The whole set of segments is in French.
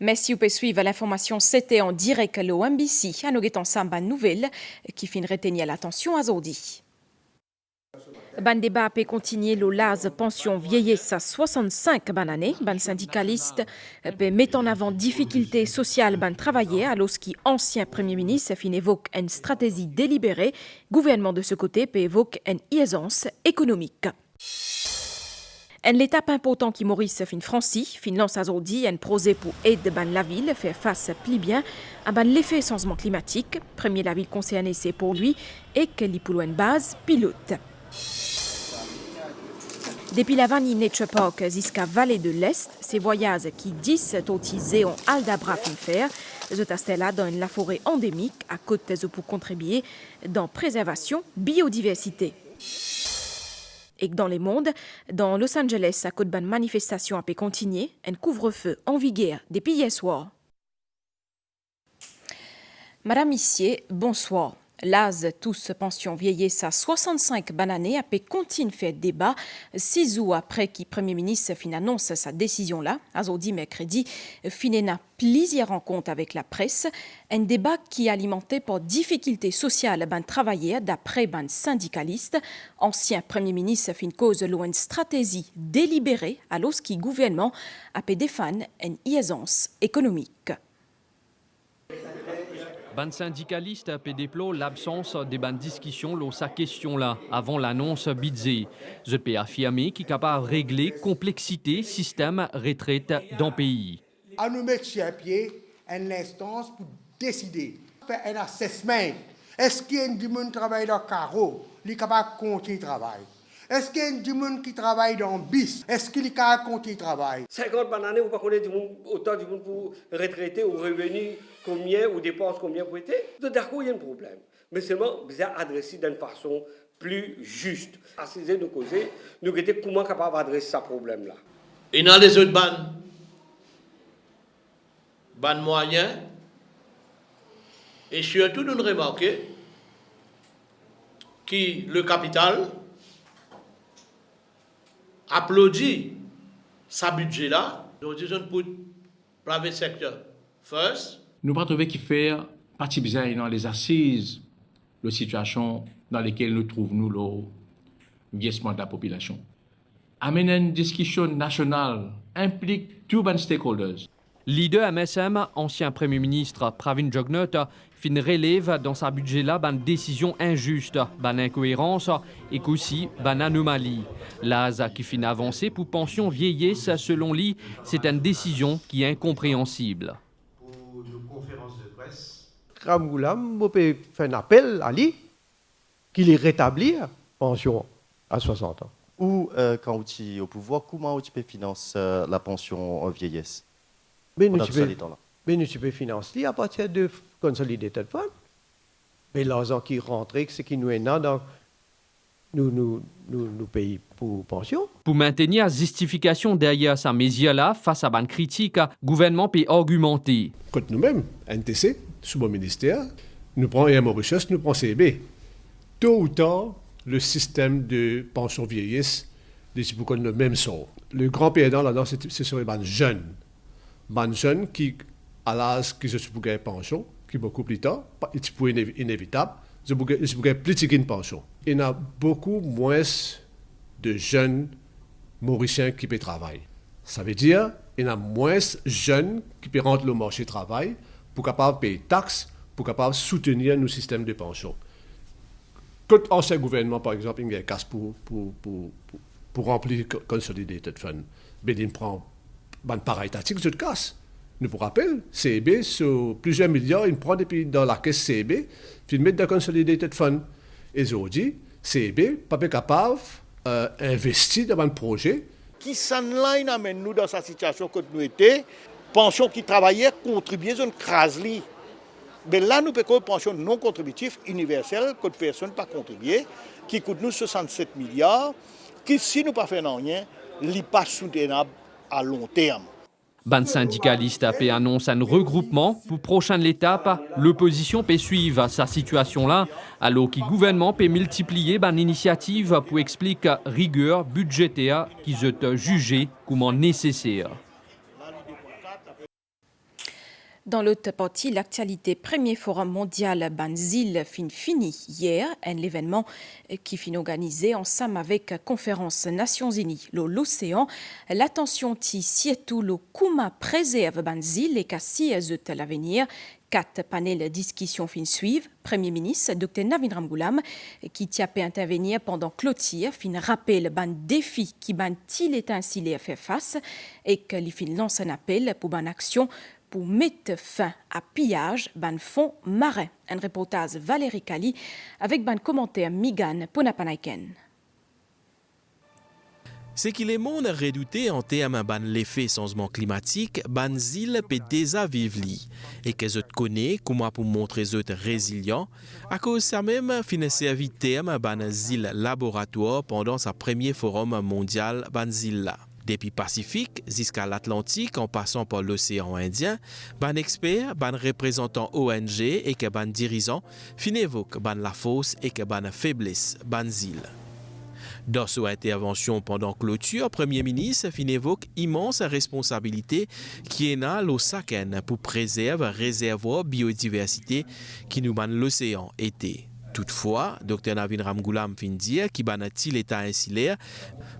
Merci pour suivre l'information. C'était en direct à l'OMBC. À nous guettons samba nouvelle qui finit retenir l'attention à Zodi. Ban débat peut continuer le laz pension vieillesse à 65 années. Ban syndicaliste peut mettre en avant difficultés sociales ban travailler alors qui ancien premier ministre fin évoque une stratégie délibérée. Gouvernement de ce côté peut évoque une aisance économique. Une étape importante qui Maurice fin Francie, fin lance aujourd'hui un projet pour aider ban la ville faire face plus bien à ban l'effet changement climatique. Premier la ville concernée c'est pour lui et qu'elle y pour une base pilote. Depuis la Vanille Nature Park jusqu'à Vallée de l'Est, ces voyages qui 10 autorisés en Aldabra fin faire, je là dans la forêt endémique à côté pour contribuer dans préservation biodiversité. Et dans les mondes, dans Los Angeles, à cause d'une manifestation a pu continuer, un couvre-feu en vigueur depuis hier soir. Madame Missier, bonsoir. L'AS tous pension vieillesse à 65 années a pu continuer faire débat 6 jours après que le Premier ministre fin annonce sa décision là. Aujourd'hui mercredi, fin plusieurs rencontres avec la presse, un débat qui est alimenté par difficultés sociales ban travailleurs d'après ban syndicalistes. Ancien Premier ministre fin cause une stratégie délibérée alors que le gouvernement a pu défendre une aisance économique. Ban syndicaliste a déploré l'absence de ban discussion sur sa question-là avant l'annonce budget. Je peux affirmer qu'il est capable de régler complexité système retraite dans le pays. À nous mettre sur pied une instance pour décider, faire un assessment. Est-ce qu'il y a du monde qui travaille dans le carreau, qui est capable de continuer le travail? Est-ce qu'il y a du monde qui travaille dans le bis? Est-ce qu'il est capable de continuer le travail? 50 années, vous ne connaissez pas autant de monde pour retraiter ou revenu combien ou dépenses combien pour être. De d'accord, il y a un problème. Mais seulement, vous avez adressé d'une façon plus juste. Assiser nos causer, nous sommes comment capables d'adresser ce problème-là. Et dans les autres ban moyens, et surtout nous remarquons que le capital applaudit sa budget là. Nous disons pour le private sector first. Nous pas trouver qu'il fait partie bizarre dans les assises de situation dans lesquelles nous trouvons le vieillissement de la population. Amener une discussion nationale implique tous les stakeholders. Leader MSM, ancien Premier ministre Pravin Jugnauth, fin relève dans sa budget-là une décision injuste, une incohérence et aussi une anomalie. L'ASA qui fin avancé pour pension vieillesse, selon lui, c'est une décision qui est incompréhensible. Pour nos conférences de presse, Ramgoulam, on peut faire un appel à lui qu'il est rétabli pension à 60 ans. Ou quand tu es au pouvoir, comment tu peux financer la pension vieillesse? Mais nous peux financer à partir de Consolidated Fund. Mais l'argent qui rentre, c'est qui nous est dans nous payons pour pension. Pour maintenir la justification derrière sa mesure-là, face à une critique, le gouvernement peut argumenter. quand nous-mêmes, NTC, sous mon ministère, nous prenons Mauritius, nous prenons CEB. Tôt ou tard, le système de pension vieillesse, c'est pour qu'on le même sort. Le grand perdant là-dedans, ce serait les jeunes. Les jeunes qui, à l'âge qui se pour gagner pension, qui beaucoup plus tard, c'est pour inévitable, c'est pour gagner plus de pension. Il y a beaucoup moins de jeunes mauriciens qui peuvent travailler. Ça veut dire qu'il y a moins de jeunes qui peuvent rentrer au marché du travail pour capable payer taxes, pour capable soutenir nos systèmes de pension. Quand l'ancien gouvernement, par exemple, il y a un casse pour remplir le Consolidated Fund, ben, il prend une pareille tactique de casse. Nous vous rappelons, CEB, sur plusieurs milliards, il prend depuis dans la caisse CEB, puis il met dans le Consolidated Fund. Et aujourd'hui, CEB n'est pas capable d'investir dans un projet. Qui s'enligne amène nous dans cette situation que nous étions, pension qui travaillait, contribuait à une crasli. Mais là, nous payons une pension non contributive universelle, que personne n'a pas contribué, qui coûte nous 67 milliards, qui, si nous ne faisons rien, n'est pas soutenable à long terme. Ban syndicaliste a annoncé un regroupement pour prochaine étape. L'opposition peut suivre sa situation-là, alors que le gouvernement peut multiplier une initiative pour expliquer rigueur budgétaire qui est jugée comme nécessaire. Dans l'autre partie, l'actualité premier forum mondial Banzil fin fini hier, un événement qui fin organisé ensemble avec Conférence Nations Unies, l'océan. L'attention ti surtout le comment préserve Banzil et qu'assi à l'avenir. 4 panels de discussion fin suivent. Premier ministre Dr Navin Ramgoolam qui t'a pu intervenir pendant clôture fin rappel ban défi qui ban il est ainsi faire face et que les fin lance un appel pour ban action pour mettre fin à pillage ban fonds marins. Un reportage Valérie Kali avec ban commentaire Migan Ponapanaiken. Ce qui les monde redouté en termes de l'effet changement climatique, Banzil peut déjà vivre et que je connais comment pour montrer que résilient à cause ça même fin servi terme Banzil laboratoire pendant sa premier forum mondial Banzil. Depuis Pacifique jusqu'à l'Atlantique en passant par l'océan Indien, ban expert, ban représentant ONG et que ban dirigeant fin évoque ban la force et que ban faiblesse Banzil. Dans son intervention pendant clôture, Premier ministre fin évoque immense responsabilité qui est dans l'océan pour préserver réservoir biodiversité qui nous ban l'océan été. Toutefois, Dr Navin Ramgoolam fin dire qu'il ban l'état insulaire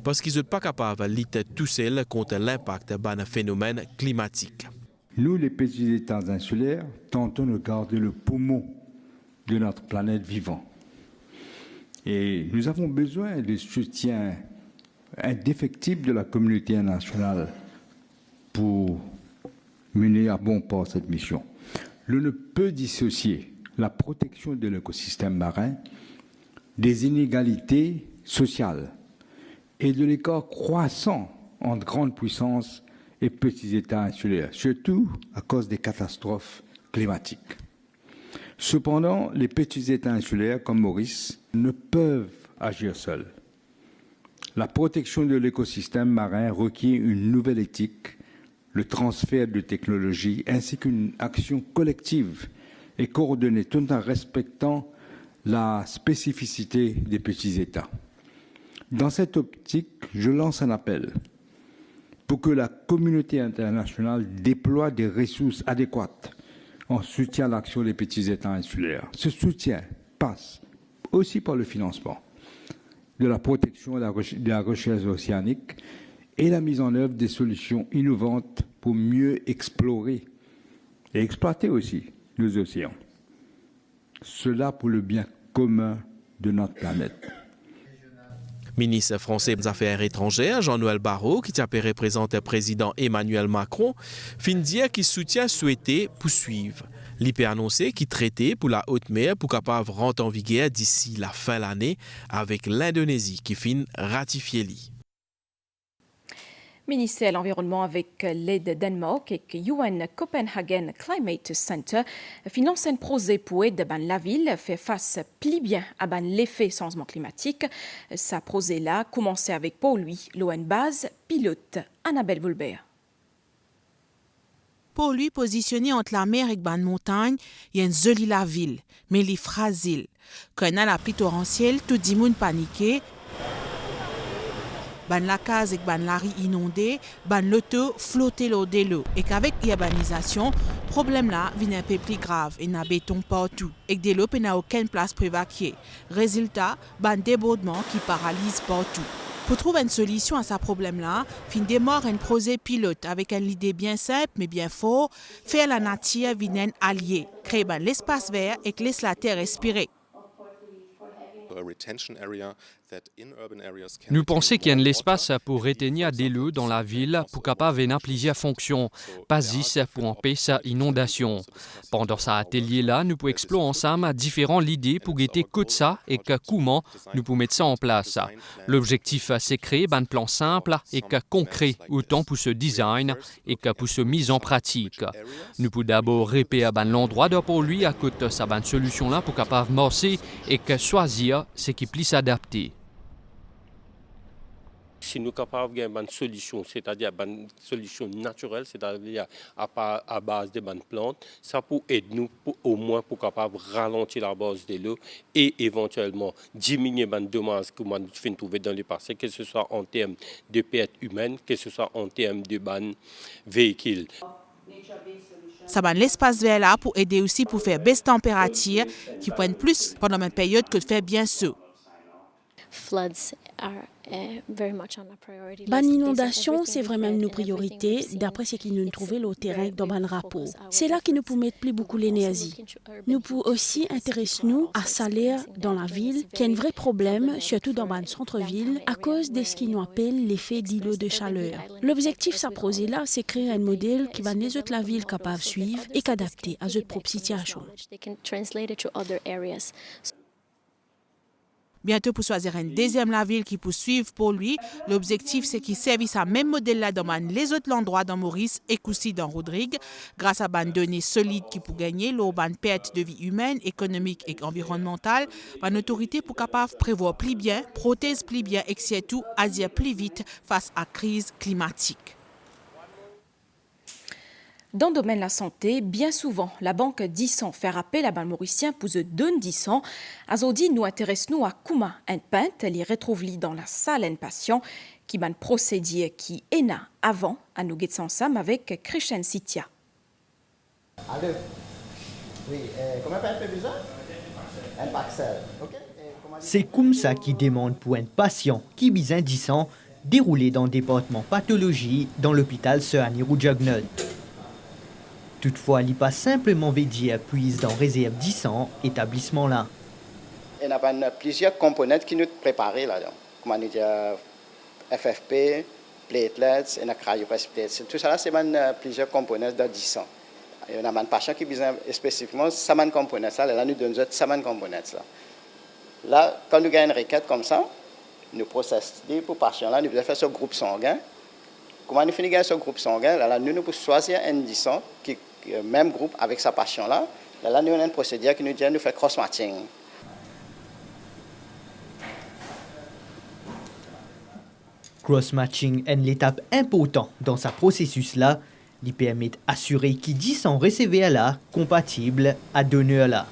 parce qu'ils ne sont pas capables de lutter tout seul contre l'impact d'un phénomène climatique. Nous, les petits États insulaires, tentons de garder le poumon de notre planète vivant. Et nous avons besoin du soutien indéfectible de la communauté internationale pour mener à bon port cette mission. L'on ne peut dissocier la protection de l'écosystème marin des inégalités sociales et de l'écart croissant entre grandes puissances et petits États insulaires, surtout à cause des catastrophes climatiques. Cependant, les petits États insulaires comme Maurice ne peuvent agir seuls. La protection de l'écosystème marin requiert une nouvelle éthique, le transfert de technologies ainsi qu'une action collective et coordonnée tout en respectant la spécificité des petits États. Dans cette optique, je lance un appel pour que la communauté internationale déploie des ressources adéquates en soutien à l'action des petits États insulaires. Ce soutien passe aussi par le financement de la protection de la recherche océanique et la mise en œuvre des solutions innovantes pour mieux explorer et exploiter aussi nos océans. Cela pour le bien commun de notre planète. Ministre français des Affaires étrangères, Jean-Noël Barrot, qui a représenté le président Emmanuel Macron, fin dire qu'il soutient souhaité poursuivre. L'IP annoncé qui traitait pour la haute mer pour capable rentrer en vigueur d'ici la fin de l'année avec l'Indonésie qui fin ratifié li. Ministère de l'Environnement avec l'aide de Danemark et UN Copenhagen Climate Center finance un projet pour aider la ville faire face plus bien à l'effet changement climatique. Ce projet-là commencé avec pour lui l'ON base pilote Annabelle Vulbert. Pour lui, positionné entre la mer et la montagne, il y a une jolie la ville, mais il est fragile. Quand il y a la pluie torrentielle, tout le monde paniqué. La case et la rue inondée, l'auto flotté l'eau de l'eau. Et qu'avec l'urbanisation, le problème là vient un peu plus grave. Il y a béton partout. Et que de l'eau n'a aucune place pour évacuer. Résultat, débordement qui paralyse partout. Pour trouver une solution à ce problème-là, fin démarre un projet pilote avec une idée bien simple mais bien fort, faire la nature vienne alliée, créer l'espace vert et que laisse la terre respirer. Nous pensons qu'il y a de l'espace pour retenir des l'eau dans la ville pour capable venir plusieurs fonctions, pas juste pour empêcher l'inondation. Pendant cet atelier-là, nous pouvons explorer ensemble différentes idées pour guetter que ça et comment nous pouvons mettre ça en place. L'objectif, c'est créer un plan simple et concret, autant pour ce design et que pour ce mise en pratique. Nous pouvons d'abord répéter l'endroit pour lui à côté de cette solution-là pour capable marcher et choisir ce qui plus s'adapter. Si nous sommes capables d'avoir une solution, c'est-à-dire une solution naturelle, c'est-à-dire à base de bonnes plantes, ça peut aider nous au moins pour capable ralentir la base de l'eau et éventuellement diminuer les dommages que nous finissons trouver dans le passé, que ce soit en termes de pertes humaines, que ce soit en termes de véhicules. Ça va l'espace vert là pour aider aussi pour faire baisse température qui prennent plus pendant une période que de faire bien chaud. Ban inondation, c'est vraiment nos priorités, d'après ce qui nous trouvons le terrain dans ban rapport. C'est là que nous pouvons mettre plus beaucoup l'énergie. Nous pouvons aussi intéresser nous à salaire dans la ville, qui est un vrai problème, surtout dans ban centre-ville, à cause de ce qu'ils nous appellent l'effet d'îlot de chaleur. L'objectif s'approser là, c'est créer un modèle qui va les autres la ville capable de suivre et qu'adapter à notre propre situation. Bientôt pour choisir une deuxième la ville qui peut suivre pour lui, l'objectif c'est qu'il servisse à même modèle là dans les autres endroits dans Maurice et aussi dans Rodrigue, grâce à des données solides qui peut gagner l'urbaine perte de vie humaine, économique et environnementale, une autorité pour capable prévoir plus bien, protéger plus bien et surtout agir plus vite face à la crise climatique. Dans le domaine de la santé, bien souvent, la banque Dissan fait appel à ban mauricien pour se donner Dissan. Aujourd'hui, nous intéressons à comment un peintre les retrouve dans la salle un patient qui ban procédé qui est là avant à nous guetter ensemble avec Christian Sitia. Allô? Oui, comment peintre besoin? Un Paxel, ok? C'est comme ça qu'il demande pour un patient qui besoin Dissan déroulé dans le département pathologie dans l'hôpital Sir Annie Roujagnol. Toutefois, il n'est pas simplement védié à puise dans réserve 10 établissement là. Il y a plusieurs composantes qui nous préparent là-dedans. Comme on dit, FFP, platelets, et cryoprecipitation. Tout ça, c'est plusieurs composantes de 10 ans. Il y a un patient qui a besoin spécifiquement de ces composantes là. Là, nous donnons ces composantes là. Là, quand nous gagnons une requête comme ça, nous procédons pour patient là, nous devons faire ce groupe sanguin. Comment nous finissons ce groupe sanguin, là, nous pouvons choisir un 10 ans qui même groupe avec sa patient là. Là, nous avons un procédure qui nous dit de faire cross-matching. Cross-matching est l'étape importante dans ce processus-là, qui permet d'assurer qu'il dit son receveur là compatible à donneur là.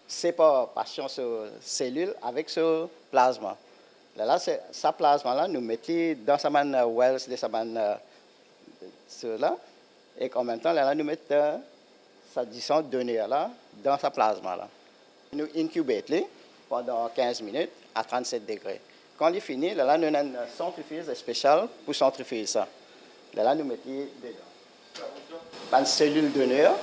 C'est pas patient sur cellule avec ce plasma. Là, c'est sa plasma là, nous mettons dans sa main wells de sa main là, et en même temps là, nous mettons sa disons donneur là dans sa plasma là. Nous incubons pendant 15 minutes à 37 degrés. Quand il finit, là, nous avons une centrifuge spéciale pour centrifuger ça. Là, nous mettons dedans. Une cellule donneur,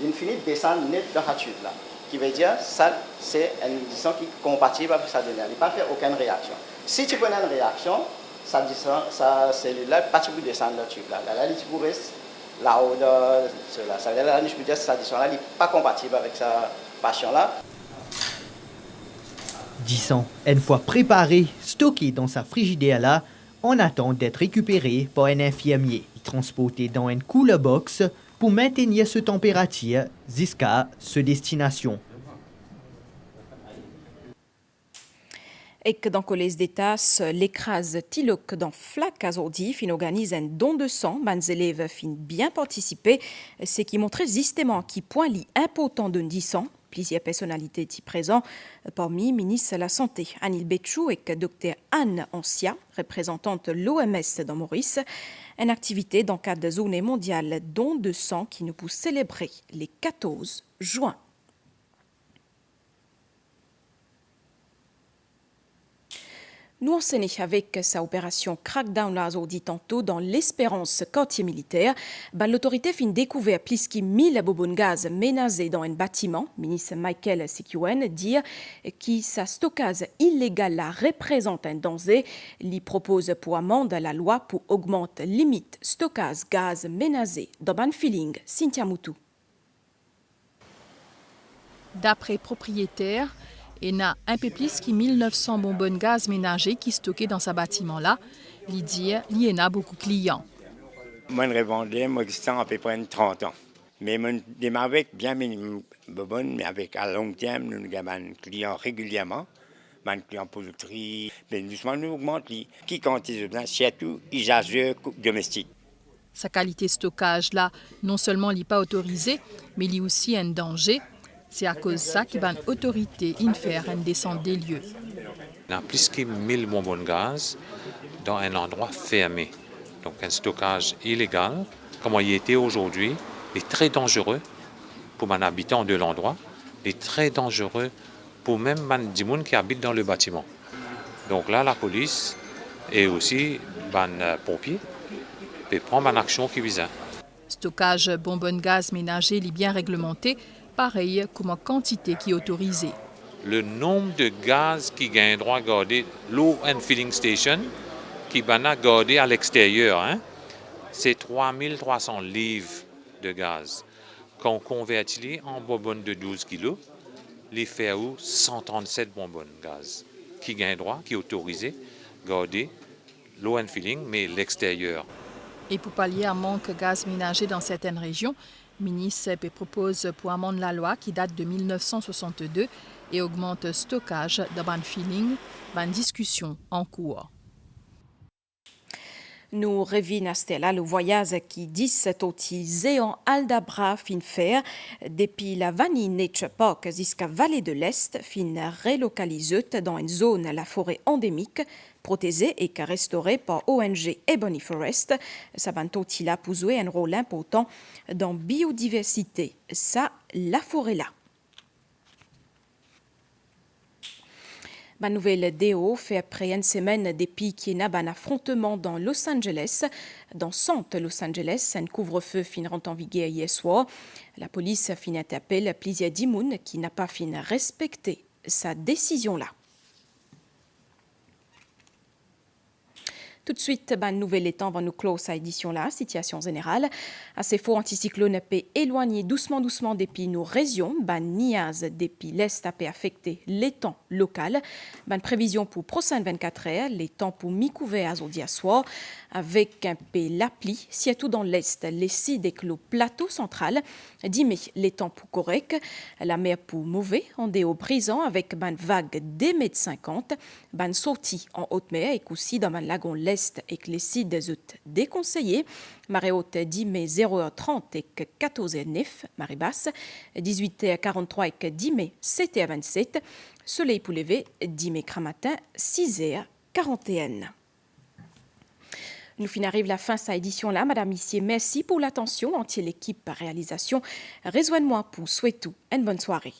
il finit de descendre net dans la tube là. Qui veut dire ça, c'est une disons qui est compatible avec sa donneur. Il ne peut pas faire aucune réaction. Si tu prends une réaction, sa cellule-là, pas tu peux descendre dans le tube là. Là, tu peux rester là-haut de cela. Ça veut dire là, je peux dire que cette addition-là n'est pas compatible avec sa patient-là. Disons, une fois préparé, stocké dans sa frigidaire là, on attend d'être récupéré par un infirmier, transporté dans une cooler box pour maintenir cette température jusqu'à sa destination. Et que dans les d'État, l'écrase Tilok dans Flac aujourd'hui, fin organise un don de sang. Les élèves fin bien participer, ce qui montre justement qui point l'important de 10 ans. Plusieurs personnalités y présents, parmi ministre de la Santé, Anil Betchou et Dr Anne Ancia, représentante de l'OMS dans Maurice. Une activité dans le cadre de la journée mondiale don de sang qui nous pousse célébrer les 14 juin. Nous enseignons avec sa opération Crackdown là aujourd'hui tantôt dans l'Espérance quartier militaire. L'autorité fin découvert plus de 1000 bonbonnes gaz menacées dans un bâtiment. Ministre Michael Sikuen dit que sa stockage illégal là représente un danger. Il propose pour amende la loi pour augmenter limite stockage gaz menacé dans ban feeling. Cynthia Moutou. D'après propriétaire, il y a un peu plus que 1900 bonbonnes gaz ménagées qui stockées dans ce bâtiment-là. Il dit qu'il y en a beaucoup de clients. Moi, je revendais, moi, à peu près 30 ans. Mais je démarre avec bien minimum bonbonnes, mais avec à long terme, nous avons des clients régulièrement. Des clients poultry, mais doucement, nous augmentons. Qui, quand ils ont besoin, surtout, ils achètent domestiques. Sa qualité de stockage-là, non seulement n'est pas autorisée, mais il y a aussi un danger. C'est à cause de ça qu'il y a une autorité qui fait une descente des lieux. Il y a plus de 1000 bonbonnes gaz dans un endroit fermé. Donc un stockage illégal, comme il était aujourd'hui, est très dangereux pour les habitants de l'endroit, est très dangereux pour même les gens qui habitent dans le bâtiment. Donc là, la police et aussi les pompiers peuvent prendre une action qui vise. Stockage bonbonne gaz ménager est bien réglementé, pareil comme la quantité qui est autorisée. Le nombre de gaz qui gagne droit à garder l'eau and filling station, qui va garder à l'extérieur, c'est 3300 livres de gaz. Quand on convertit en bonbonne de 12 kg, les fait 137 bonbonnes gaz qui gagne droit, qui est autorisé, garder l'eau and filling, mais l'extérieur. Et pour pallier un manque de gaz ménager dans certaines régions, le ministre propose pour amender la loi qui date de 1962 et augmente le stockage de ban filling, ban discussion en cours. Nous revenons à Stella, le voyage qui dit cet outil en Aldabra fin faire depuis la Vanille Nature Park jusqu'à Vallée de l'Est fin relocalisée dans une zone la forêt endémique protégée et restaurée par ONG Ebony Forest. Ça va outil pour jouer un rôle important dans la biodiversité. Ça, la forêt là. La nouvelle DO fait après une semaine depuis qu'il y a un affrontement dans Los Angeles. Dans centre Los Angeles, un couvre-feu fin rentre en vigueur hier soir. La police fin interpelle plusieurs d'immunes qui n'a pas fin respecté sa décision là. Tout de suite, nouvel étant va nous clore sa édition là, situation générale. Assez fort anticyclone peut éloigner doucement depuis nos régions. Niaz depuis l'est a peut affecter les temps local. Prévision pour prochaines 24 heures, les temps pour mi-couvert aujourd'hui à soir, avec un peu l'appli, surtout dans l'est, les sites et le plateau central. Dimanche, les temps pour correct, la mer pour mauvais, en déo brisant avec vague des mètres 50, sortie en haute mer et aussi dans lagon l'est et que les sites des déconseillés. Marée haute 10 mai 0h30 et 14h09, marée basse 18h43 et 10 mai 7h27, soleil pour lever 10 mai matin 6h41. Nous finissons la fin de cette édition-là. Madame, Missier, merci pour l'attention. Entière l'équipe par réalisation. Rejoignez-moi pour souhaiter une bonne soirée.